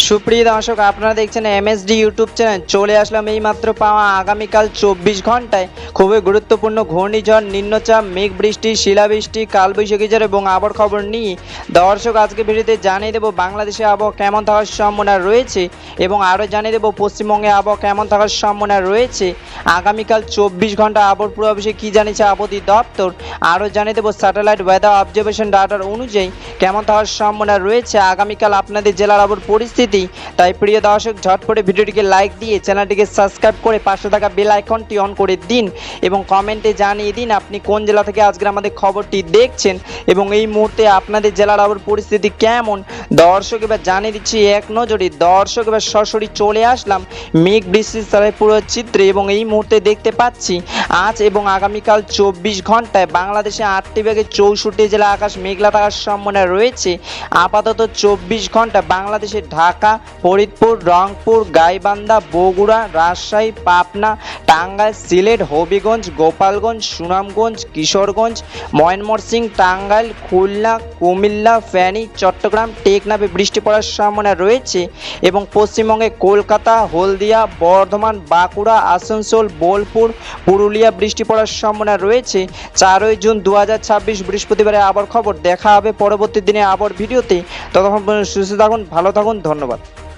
সুপ্রিয় দর্শক, আপনারা দেখছেন এমএসডি ইউটিউব চ্যানেল। চলে আসলাম এই মাত্র পাওয়া আগামীকাল 24 ঘন্টায় খুবই গুরুত্বপূর্ণ ঘূর্ণিঝড়, নিম্নচাপ, মেঘ বৃষ্টি, শিলাবৃষ্টি, কালবৈশাখী ঝড় এবং আবহাওয়ার খবর নিয়ে দর্শক আজকে ভিডিওতে জানিয়ে দেবো বাংলাদেশে আবহাওয়া কেমন থাকার সম্ভাবনা রয়েছে এবং আরও জানিয়ে দেবো পশ্চিমবঙ্গে আবহাওয়া কেমন থাকার সম্ভাবনা রয়েছে। আগামীকাল 24 ঘন্টা আবহাওয়ার পূর্বাভাসে কী জানিয়েছে আবহাওয়া দপ্তর, আরও জানিয়ে দেবো স্যাটেলাইট ওয়েদার অবজারভেশন ডাটার অনুযায়ী কেমন থাকার সম্ভাবনা রয়েছে আগামীকাল আপনাদের জেলার আবহাওয়ার পরিস্থিতি। তাই প্রিয় দর্শক, ঝটপটে ভিডিওটিকে লাইক দিয়ে চ্যানেলটিকে সাবস্ক্রাইব করে পাশে থাকা বেল আইকনটি অন করে দিন এবং কমেন্টে জানিয়ে দিন আপনি কোন জেলা থেকে আজকের আমাদের খবরটি দেখছেন এবং এই মুহূর্তে আপনাদের জেলার আবহাওয়ার পরিস্থিতি কেমন। দর্শক এবার জানিয়ে দিচ্ছি এক নজরে। দর্শক এবার সরাসরি চলে আসলাম মেঘ বৃষ্টির পুরো চিত্রে এবং এই মুহূর্তে দেখতে পাচ্ছি আজ এবং আগামীকাল 24 ঘন্টায় বাংলাদেশে 8টি বিভাগে 64 জেলা আকাশ মেঘলা থাকার সম্ভাবনা রয়েছে। আপাতত 24 ঘন্টা বাংলাদেশের ঢাকা, ফরিদপুর, রংপুর, গাইবান্ধা, বগুড়া, রাজশাহী, পাবনা, টাঙ্গাইল, সিলেট, হবিগঞ্জ, গোপালগঞ্জ, সুনামগঞ্জ, কিশোরগঞ্জ, ময়মনসিংহ, টাঙ্গাইল, খুলনা, কুমিল্লা, ফেনী, চট্টগ্রাম, টেকনাফে বৃষ্টি পড়ার সম্ভাবনা রয়েছে এবং পশ্চিমবঙ্গে কলকাতা, হলদিয়া, বর্ধমান, বাঁকুড়া, আসানসোল, বোলপুর, পুরুলিয়া বৃষ্টি পড়ার সম্ভাবনা রয়েছে। 4ই জুন 2026 বৃহস্পতিবারে আবার খবর দেখা হবে পরবর্তী দিনে আবার ভিডিওতে। ততক্ষণ পর্যন্ত সুস্থ থাকুন, ভালো থাকুন, ধন্যবাদ।